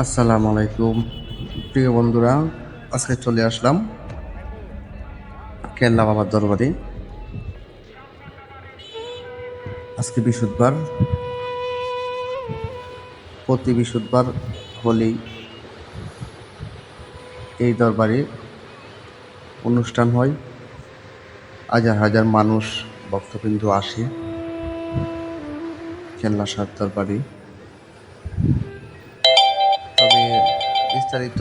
আসসালামু আলাইকুম প্রিয় বন্ধুরা, আজকে চলে আসলাম কেল্লা বাবার দরবারে। আজকে বৃহস্পতিবার, প্রতি বৃহস্পতিবার হলেই এই দরবারে অনুষ্ঠান হয়। হাজার হাজার মানুষ ভক্তবৃন্দ আসে কেল্লা শাহ দরবারে। তবে বিস্তারিত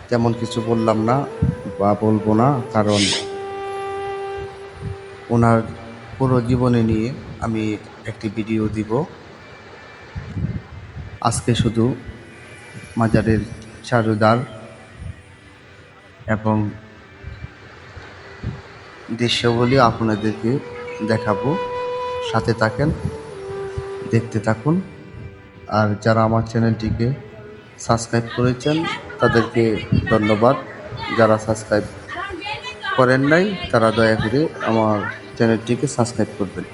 তেমন কিছু বললাম না বা বলবো না, কারণ ওনার পুরো জীবনী নিয়ে আমি একটি ভিডিও দিব। আজকে শুধু মাজারের চারুদ্বার এবং দৃশ্যগুলি আপনাদেরকে দেখাবো। সাথে থাকেন, দেখতে থাকুন। আর যারা আমার চ্যানেলটিকে সাবস্ক্রাইব করেছেন তাদেরকে ধন্যবাদ। যারা সাবস্ক্রাইব করেন নাই তারা দয়া করে আমার চ্যানেলটিকে সাবস্ক্রাইব করবেন।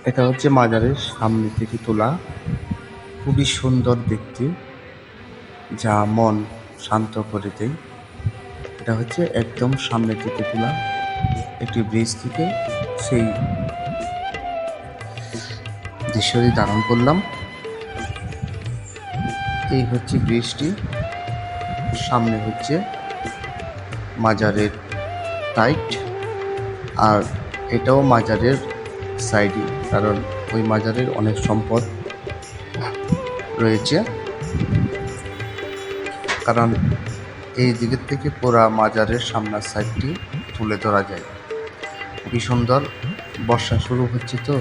এটা হচ্ছে মাজারের সামনে থেকে তোলা, খুবই সুন্দর দেখতে, যা মন শান্ত করে দেয়। এটা হচ্ছে একদম সামনে থেকে তোলা একটি ব্রিজ থেকে সেই দৃশ্যটি ধারণ করলাম। এই হচ্ছে ব্রিজটি, সামনে হচ্ছে মাজারের টাইট, আর এটাও মাজারের সাইডে, কারণ ওই মাজারের অনেক সম্পদ রয়েছে। কারণ এই দিকের থেকে পুরা মাজারের সামনের সাইডটি তুলে ধরা যায়। খুবই সুন্দর। বর্ষা শুরু হচ্ছে, তো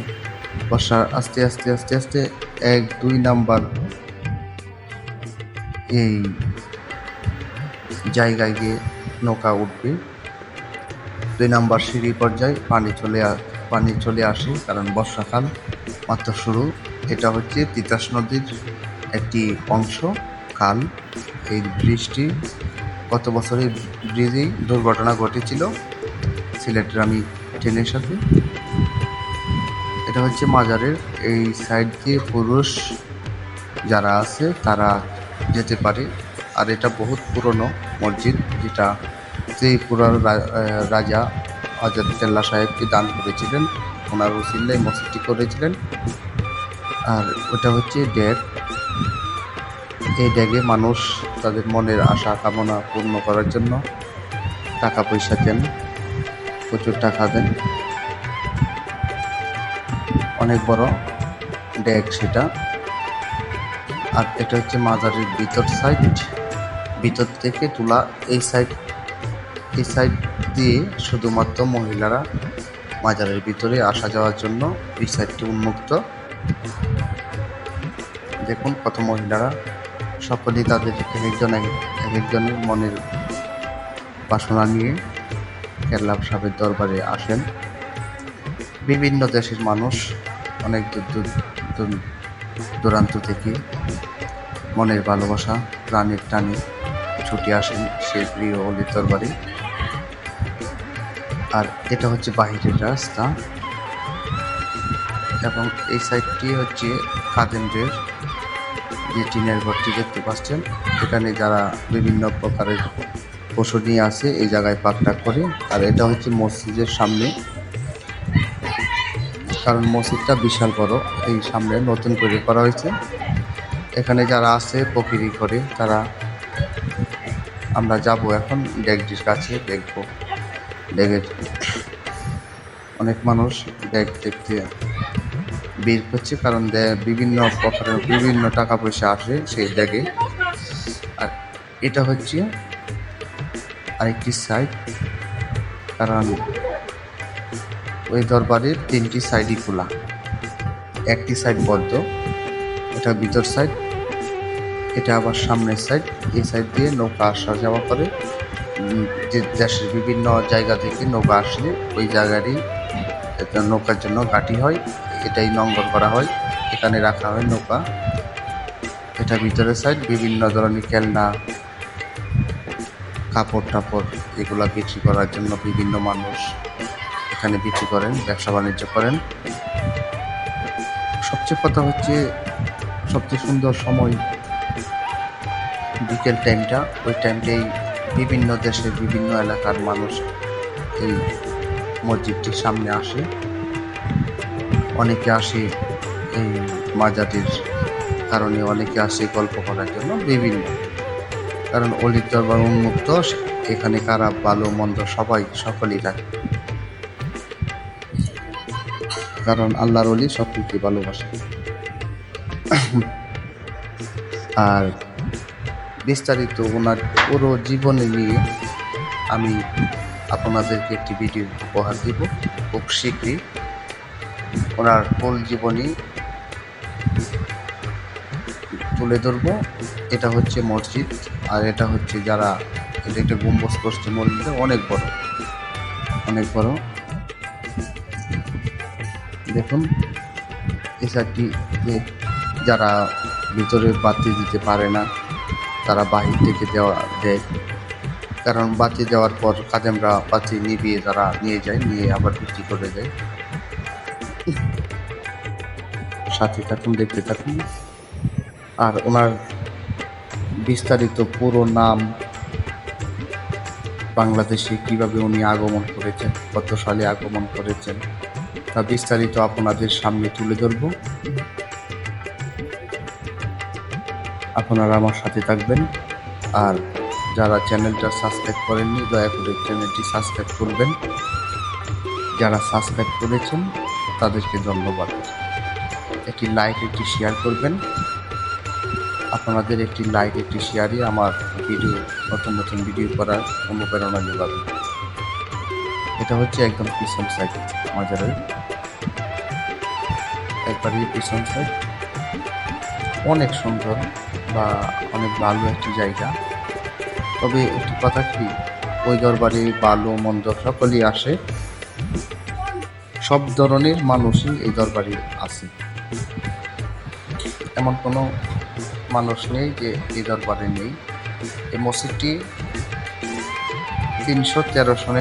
বর্ষা আস্তে আস্তে আস্তে আস্তে 1-2 নাম্বার এই জায়গায় গিয়ে নৌকা উঠবে। 2 নাম্বার সিঁড়ি পর্যায়ে পানি চলে আসে, কারণ বর্ষাকাল মাত্র শুরু। এটা হচ্ছে তিতাস নদীর একটি অংশ, খাল। এই ব্রিজটি গত বছরের ব্রিজেই দুর্ঘটনা ঘটেছিল সিলেটের আমি ট্রেনের সাথে। এটা হচ্ছে মাজারের এই সাইড দিয়ে পুরুষ যারা আছে তারা যেতে পারে। আর এটা বহুত পুরনো মসজিদ, যেটা সেই পুরানো রাজা হযরত কেল্লা সাহেবকে দান করেছিলেন, ওনার উসিলায় মসজিদটি করেছিলেন। আর ওটা হচ্ছে ড্যাগ। এই ড্যাগে মানুষ তাদের মনের আশা কামনা পূর্ণ করার জন্য টাকা পয়সা দেন, প্রচুর টাকা দেন। অনেক বড় ড্যাগ সেটা। আর এটা হচ্ছে মাজারের ভিতর সাইড, ভিতর থেকে তোলা। এই সাইড দিয়ে শুধুমাত্র মহিলারা মাজারের ভিতরে আসা যাওয়ার জন্য এই সাইডটি উন্মুক্ত। দেখুন কত মহিলারা, সকলেই তাদের এক একজনের মনের বাসনা নিয়ে কেল্লা সাহেবের দরবারে আসেন। বিভিন্ন দেশের মানুষ, অনেক দূরান্ত থেকে মনের ভালোবাসা, প্রাণের টানে ছুটে আসেন সেই প্রিয় অলির দরবারে। আর এটা হচ্ছে বাহিরের রাস্তা, এবং এই সাইডটি হচ্ছে খাদেমদের যে টিনের ঘরটি দেখতে পাচ্ছেন। এখানে যারা বিভিন্ন প্রকারের পশু নিয়ে আসে এই জায়গায় পাকটা করে। আর এটা হচ্ছে মসজিদের সামনে, কারণ মসজিদটা বিশাল বড়, এই সামনে নতুন করে করা হয়েছে। এখানে যারা আছে পকিরি করে তারা, আমরা যাব এখন ড্যাগটির কাছে, দেখবো ড্যাগের অনেক মানুষ ড্যাগ দেখতে বের করছে, কারণ বিভিন্ন প্রকারের বিভিন্ন টাকা পয়সা আসে সেই ড্যাগে। আর এটা হচ্ছে আরেকটি সাইড, কারণ ওই দরবারের 3টি সাইডই খোলা, একটি সাইড বদ্ধ। এটা ভিতর সাইড, এটা আবার সামনের সাইড। এই সাইড দিয়ে নৌকা আসা যাওয়া করে। যে দেশের বিভিন্ন জায়গা থেকে নৌকা আসলে ওই জায়গারই নৌকার জন্য ঘাঁটি হয়, এটাই নোঙ্গর করা হয়, এখানে রাখা হয় নৌকা। এটা ভিতরের সাইড, বিভিন্ন ধরনের খেলনা, কাপড় টাপড় এগুলা বিক্রি করার জন্য বিভিন্ন মানুষ এখানে বিক্রি করেন, ব্যবসা বাণিজ্য করেন। সবচেয়ে কথা হচ্ছে সবচেয়ে সুন্দর সময় বিকেল টাইমটা। ওই টাইমটাই বিভিন্ন দেশের বিভিন্ন এলাকার মানুষ এই মসজিদটির সামনে আসে। অনেকে আসে এই মাজারের কারণে, অনেকে আসে গল্প করার জন্য, বিভিন্ন কারণ অলির দরবার উন্মুক্ত, এখানে খারাপ ভালো মন্দ সকলেই থাকে, কারণ আল্লাহর অলি সকলকে ভালোবাসে। আর বিস্তারিত ওনার পুরো জীবনে নিয়ে আমি আপনাদেরকে একটি ভিডিও উপহার দিব খুব শীঘ্রই। ওনার ফুল জীবনী তুলে ধরবো। এটা হচ্ছে মসজিদ, আর এটা হচ্ছে এটা একটা গম্বুজ করছে মসজিদে, অনেক বড় অনেক বড়। দেখুন এই সাইডটি যারা ভিতরে বাতি দিতে পারে না তারা বাহির থেকে দেয়, কারণ বাতি দেওয়ার পর খাদেমরা বাতি নিভিয়ে তারা নিয়ে যায়, নিয়ে আবার বিক্রি করে দেয়। সাথে থাকুন, দেখতে থাকুন। আর ওনার বিস্তারিত পুরো নাম, বাংলাদেশে কিভাবে উনি আগমন করেছেন, কত সালে আগমন করেছেন, তা বিস্তারিত আপনাদের সামনে তুলে ধরব। আপনারা আমার সাথে থাকবেন। আর যারা চ্যানেলটা সাবস্ক্রাইব করেননি দয়া করে চ্যানেলটি সাবস্ক্রাইব করবেন। যারা সাবস্ক্রাইব করেছেন তাদেরকে ধন্যবাদ। একটি লাইক, একটি শেয়ার করবেন। আপনাদের একটি লাইক, একটি শেয়ারই আমার নতুন নতুন ভিডিও করার অনুপ্রেরণা যোগাবে। এটা হচ্ছে একদম পিছন সাইড মাজারের, একবারই পিছন সাইড। অনেক সুন্দর বা অনেক ভালো একটি জায়গা। তবে একটি কথা কি, ওই দরবারে ভালো মন্দ সকলেই আসে, সব ধরনের মানুষই এই দরবারে আছে। এমন কোনো মানুষ নেই যে এই দরবারে নেই। এই মসজিদটি 313 সনে